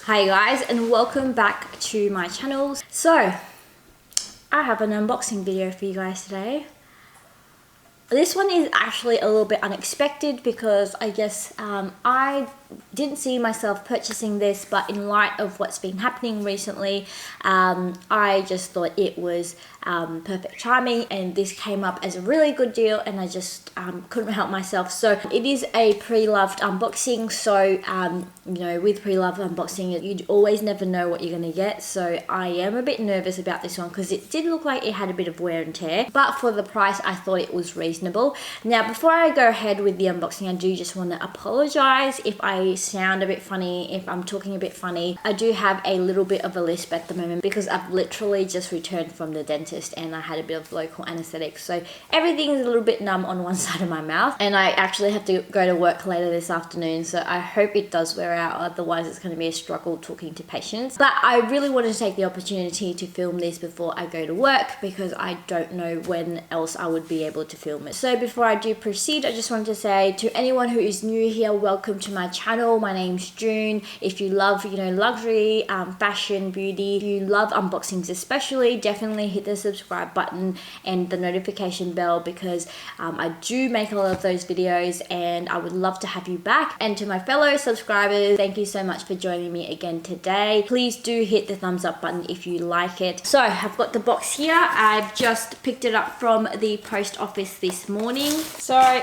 Hi guys, and welcome back to my channel. So I have an unboxing video for you guys today. This one is actually a little bit unexpected because I guess I didn't see myself purchasing this, but in light of what's been happening recently, I just thought it was perfect timing, and this came up as a really good deal, and I just couldn't help myself. So it is a pre-loved unboxing. So you know, with pre-loved unboxing, you always never know what you're gonna get. So I am a bit nervous about this one because it did look like it had a bit of wear and tear, but for the price I thought it was reasonable. Now before I go ahead with the unboxing, I do just want to apologize if I sound a bit funny, if I'm talking a bit funny. I do have a little bit of a lisp at the moment because I've literally just returned from the dentist and I had a bit of local anesthetic, so everything is a little bit numb on one side of my mouth, and I actually have to go to work later this afternoon, so I hope it does wear out, otherwise it's going to be a struggle talking to patients. But I really wanted to take the opportunity to film this before I go to work because I don't know when else I would be able to film it. So before I do proceed, I just wanted to say to anyone who is new here, welcome to my channel. My name's June. If you love, you know, luxury, fashion, beauty, if you love unboxings especially, definitely hit the subscribe button and the notification bell because I do make a lot of those videos and I would love to have you back. And to my fellow subscribers, thank you so much for joining me again today. Please do hit the thumbs up button if you like it. So I've got the box here. I've just picked it up from the post office this morning. So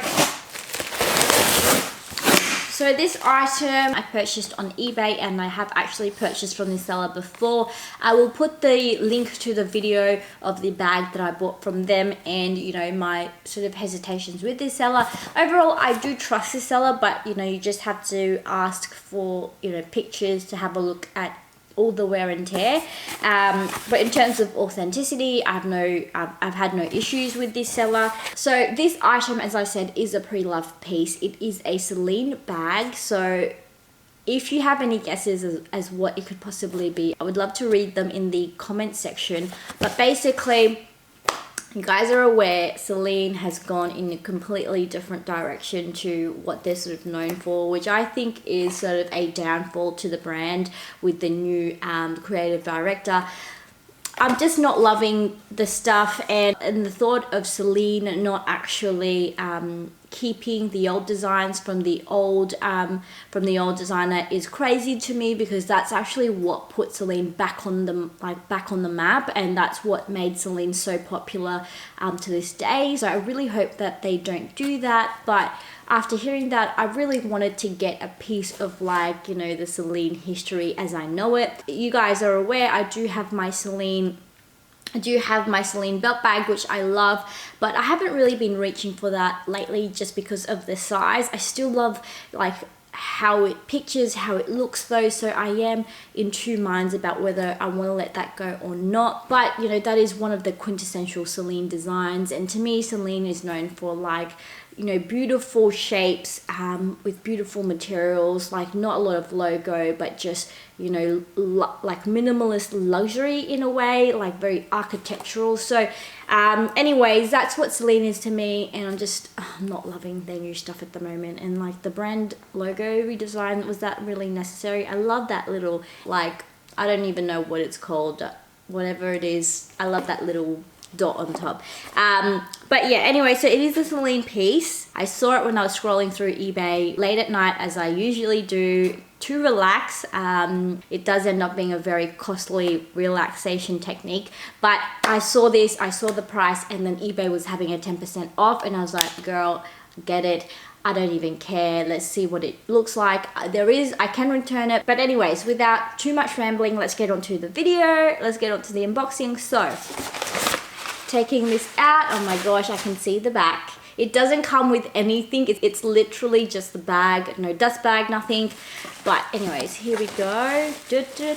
this item I purchased on eBay, and I have actually purchased from the seller before. I will put the link to the video of the bag that I bought from them and, you know, my sort of hesitations with this seller. Overall, I do trust this seller, but, you know, you just have to ask for, you know, pictures to have a look at all the wear and tear. But in terms of authenticity, I've had no issues with this seller. So this item, as I said, is a pre-loved piece. It is a Celine bag. So if you have any guesses as what it could possibly be, I would love to read them in the comment section. But basically, you guys are aware Celine has gone in a completely different direction to what they're sort of known for, which I think is sort of a downfall to the brand with the new creative director. I'm just not loving the stuff, and the thought of Celine not actually keeping the old designs from the old designer is crazy to me, because that's actually what put Celine back on the map, and that's what made Celine so popular to this day. So I really hope that they don't do that. But after hearing that, I really wanted to get a piece of, like, you know, the Celine history as I know it. You guys are aware I do have my Celine belt bag, which I love, but I haven't really been reaching for that lately just because of the size. I still love, like, how it pictures, how it looks though, so I am in two minds about whether I want to let that go or not. But, you know, that is one of the quintessential Celine designs, and to me Celine is known for, like, you know, beautiful shapes with beautiful materials, like not a lot of logo, but just, you know, like minimalist luxury in a way, like very architectural. So anyways, that's what Celine is to me, and I'm not loving their new stuff at the moment. And like the brand logo redesign, was that really necessary? I love that little, like, I don't even know what it's called, whatever it is, I love that little dot on top. But yeah, anyway, so it is a Celine piece. I saw it when I was scrolling through eBay late at night, as I usually do, to relax. It does end up being a very costly relaxation technique, but I saw this, I saw the price, and then eBay was having a 10% off, and I was like, girl, get it. I don't even care. Let's see what it looks like. I can return it. But anyways, without too much rambling, let's get on to the video. Let's get on to the unboxing. So, taking this out, oh my gosh, I can see the back. It doesn't come with anything. It's literally just the bag, no dust bag, nothing. But anyways, here we go. Dun, dun,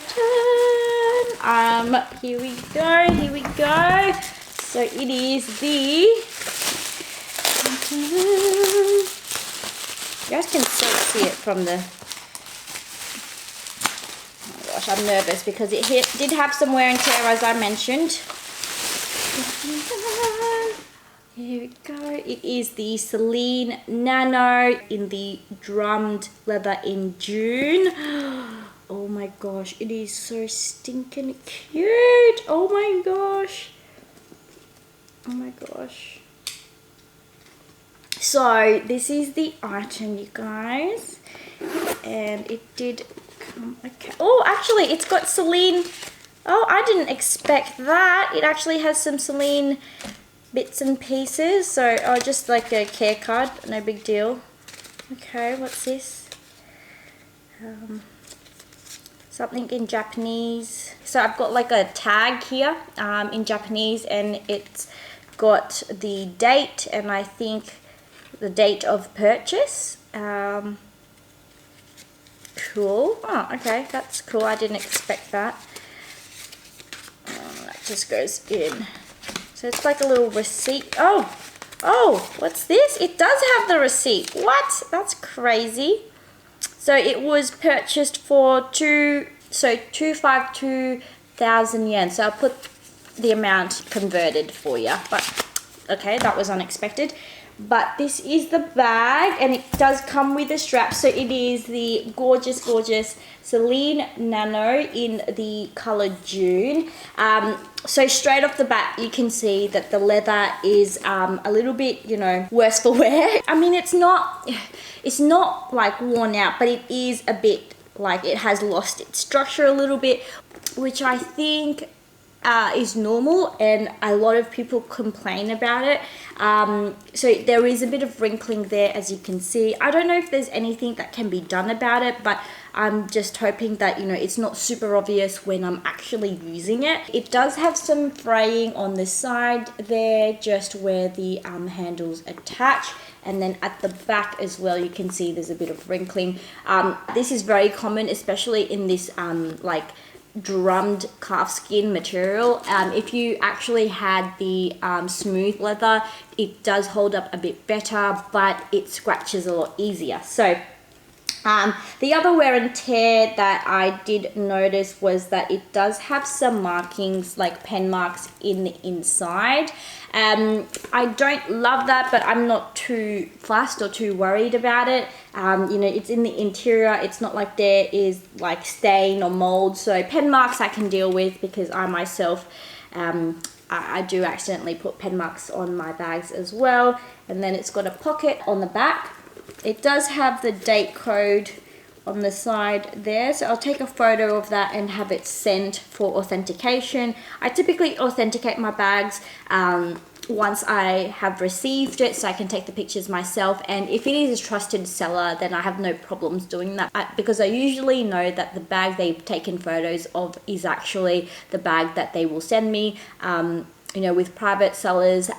dun. Here we go. So it is the, you guys can still see it from the, oh my gosh, I'm nervous because it did have some wear and tear, as I mentioned. Here we go. It is the Celine Nano in the drummed leather in June. Oh my my gosh, it is so stinking cute. Oh my gosh. Oh my gosh. So this is the item, you guys, and it did come, okay. Oh, actually it's got Celine. Oh, I didn't expect that. It actually has some Celine bits and pieces. So, oh, just like a care card, no big deal. Okay, what's this? Something in Japanese. So I've got like a tag here in Japanese, and it's got the date and I think the date of purchase. Cool. Oh, okay, that's cool. I didn't expect that. That just goes in. So it's like a little receipt. Oh, what's this? It does have the receipt. What? That's crazy. So it was purchased for 252,000 yen. So I'll put the amount converted for you. But okay, that was unexpected. But this is the bag, and it does come with a strap. So it is the gorgeous, gorgeous Celine Nano in the color June. So straight off the bat, you can see that the leather is a little bit, you know, worse for wear. I mean, it's not like worn out, but it is a bit like it has lost its structure a little bit, which I think is normal, and a lot of people complain about it. So there is a bit of wrinkling there, as you can see. I don't know if there's anything that can be done about it, but I'm just hoping that, you know, it's not super obvious when I'm actually using it. It does have some fraying on the side there, just where the handles attach. And then at the back as well, you can see there's a bit of wrinkling. This is very common, especially in this like drummed calfskin material. If you actually had the smooth leather, it does hold up a bit better, but it scratches a lot easier. So the other wear and tear that I did notice was that it does have some markings, like pen marks in the inside. I don't love that, but I'm not too fussed or too worried about it. You know, it's in the interior. It's not like there is like stain or mold. So pen marks I can deal with, because I myself, I do accidentally put pen marks on my bags as well. And then it's got a pocket on the back. It does have the date code on the side there, so I'll take a photo of that and have it sent for authentication. I typically authenticate my bags once I have received it, so I can take the pictures myself. And if it is a trusted seller, then I have no problems doing that, because I usually know that the bag they've taken photos of is actually the bag that they will send me. You know, with private sellers,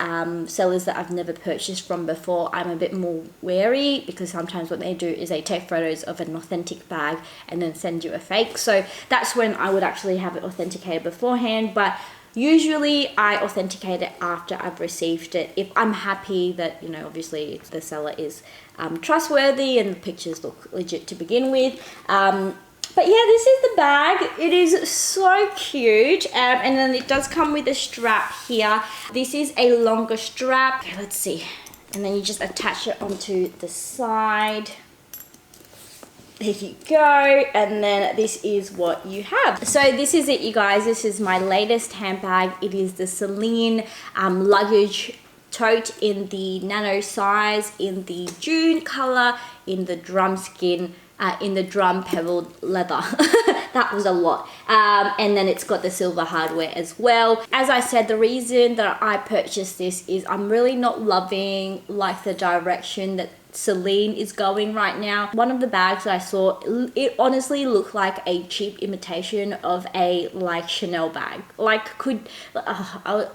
sellers that I've never purchased from before, I'm a bit more wary, because sometimes what they do is they take photos of an authentic bag and then send you a fake. So that's when I would actually have it authenticated beforehand. But usually I authenticate it after I've received it, if I'm happy that, you know, obviously the seller is trustworthy and the pictures look legit to begin with. But yeah, this is the bag. It is so cute. And then it does come with a strap here. This is a longer strap. Okay, let's see. And then you just attach it onto the side. There you go. And then this is what you have. So this is it, you guys. This is my latest handbag. It is the Celine luggage tote in the nano size, in the June color, in the drum skin, in the drum pebbled leather. That was a lot. And then it's got the silver hardware as well. As I said, the reason that I purchased this is I'm really not loving like the direction that Celine is going right now. One of the bags that I saw, it honestly looked like a cheap imitation of a like Chanel bag. Like I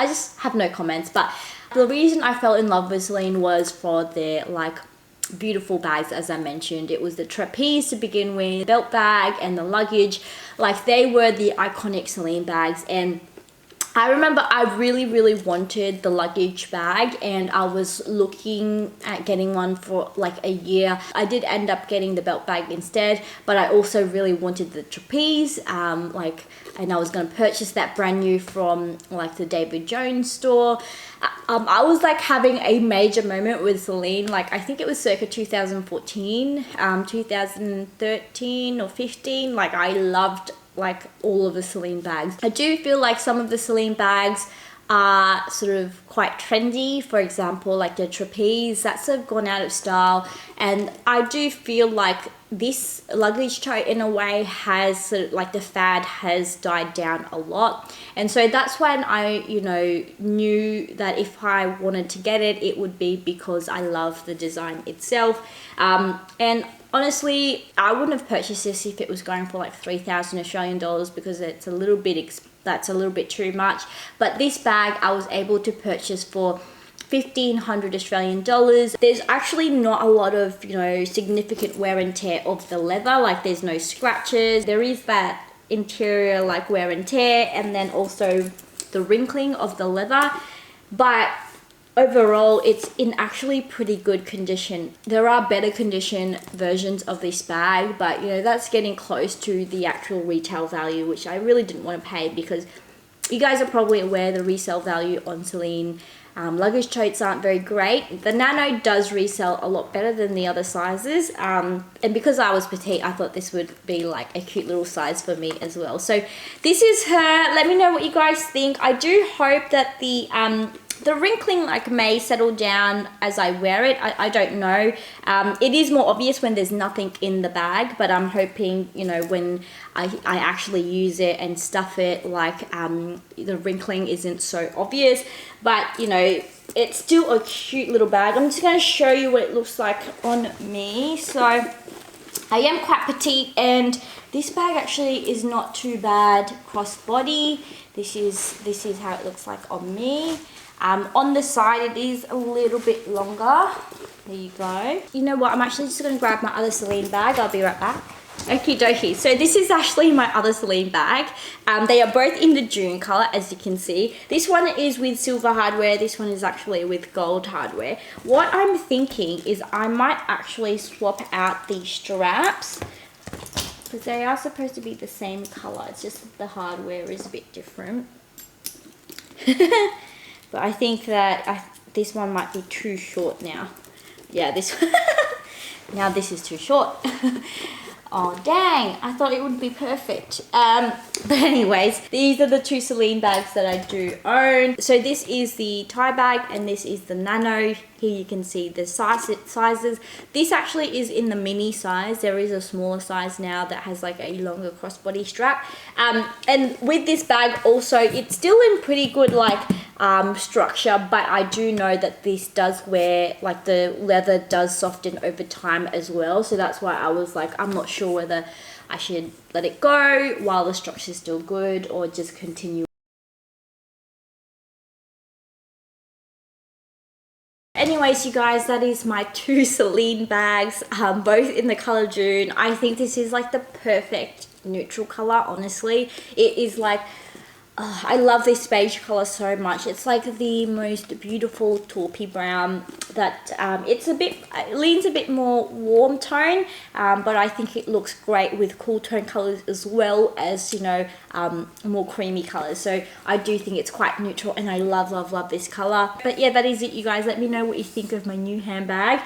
just have no comments. But the reason I fell in love with Celine was for their like beautiful bags. As I mentioned, it was the trapeze to begin with, belt bag, and the luggage. Like, they were the iconic Celine bags, and I remember I really wanted the luggage bag, and I was looking at getting one for like a year. I did end up getting the belt bag instead, but I also really wanted the trapeze, and I was going to purchase that brand new from like the David Jones store. I was like having a major moment with Celine, like I think it was circa 2014, 2013 or 15. Like I loved like all of the Celine bags. I do feel like some of the Celine bags are sort of quite trendy. For example, like the trapeze, that's sort of gone out of style, and I do feel like this luggage tote in a way has sort of like the fad has died down a lot. And so that's when I, you know, knew that if I wanted to get it, it would be because I love the design itself. And honestly, I wouldn't have purchased this if it was going for like 3,000 Australian dollars, because it's a little bit that's a little bit too much. But this bag I was able to purchase for 1,500 Australian dollars. There's actually not a lot of, you know, significant wear and tear of the leather. Like there's no scratches. There is that interior like wear and tear, and then also the wrinkling of the leather. But overall, it's in actually pretty good condition. There are better condition versions of this bag, but you know, that's getting close to the actual retail value, which I really didn't want to pay, because you guys are probably aware the resale value on Celine luggage totes aren't very great. The Nano does resell a lot better than the other sizes, and because I was petite, I thought this would be like a cute little size for me as well. So this is her. Let me know what you guys think. I do hope that the wrinkling like may settle down as I wear it. I don't know. It is more obvious when there's nothing in the bag, but I'm hoping, you know, when I actually use it and stuff it, like the wrinkling isn't so obvious. But you know, it's still a cute little bag. I'm just going to show you what it looks like on me. So I am quite petite, and this bag actually is not too bad crossbody. This is how it looks like on me. On the side it is a little bit longer. There you go. You know what, I'm actually just going to grab my other Celine bag. I'll be right back. Okie dokie. So this is actually my other Celine bag. They are both in the June color, as you can see. This one is with silver hardware. This one is actually with gold hardware. What I'm thinking is I might actually swap out these straps, because they are supposed to be the same color. It's just that the hardware is a bit different. But I think that this one might be too short now. Yeah, this one. Now this is too short. Oh dang, I thought it would be perfect. But anyways, these are the two Celine bags that I do own. So this is the tie bag, and this is the Nano. Here you can see the sizes. This actually is in the mini size. There is a smaller size now that has like a longer crossbody strap. And with this bag also, it's still in pretty good like structure, but I do know that this does wear, like the leather does soften over time as well. So that's why I was like, I'm not sure whether I should let it go while the structure is still good, or just continue. Anyways, you guys, that is my two Celine bags, both in the color June. I think this is like the perfect neutral color, honestly. It is like, I love this beige color so much. It's like the most beautiful taupey brown that it leans a bit more warm tone, but I think it looks great with cool tone colors as well as, you know, more creamy colors. So I do think it's quite neutral, and I love this color. But yeah, that is it, you guys. Let me know what you think of my new handbag.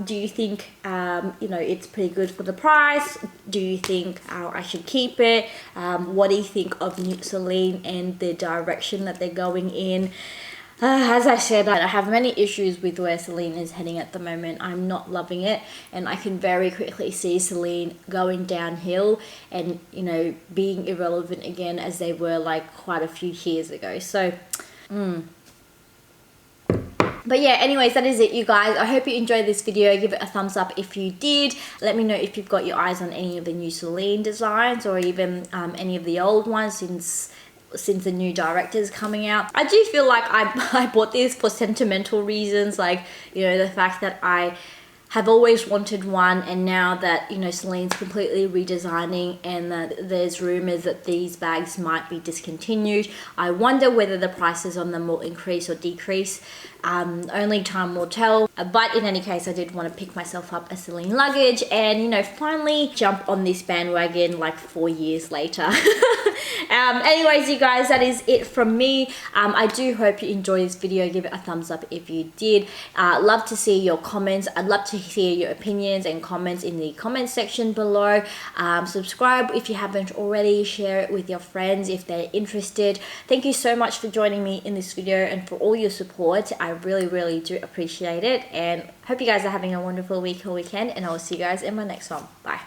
Do you think you know, it's pretty good for the price? Do you think I should keep it? What do you think of New Celine and the direction that they're going in? As I said, I have many issues with where Celine is heading at the moment. I'm not loving it, and I can very quickly see Celine going downhill and, you know, being irrelevant again as they were like quite a few years ago. So but yeah, anyways, that is it, you guys. I hope you enjoyed this video. Give it a thumbs up if you did. Let me know if you've got your eyes on any of the new Celine designs, or even any of the old ones since the new director's coming out. I do feel like I bought this for sentimental reasons, like, you know, the fact that I have always wanted one, and now that, you know, Celine's completely redesigning and that there's rumors that these bags might be discontinued, I wonder whether the prices on them will increase or decrease. Only time will tell. But in any case, I did want to pick myself up a Celine luggage and, you know, finally jump on this bandwagon like 4 years later. Anyways, you guys, that is it from me. I do hope you enjoyed this video. Give it a thumbs up if you did. Love to see your comments. I'd love to hear your opinions and comments in the comment section below. Subscribe if you haven't already. Share it with your friends if they're interested. Thank you so much for joining me in this video and for all your support. I really do appreciate it, and hope you guys are having a wonderful week or weekend, and I will see you guys in my next one. Bye.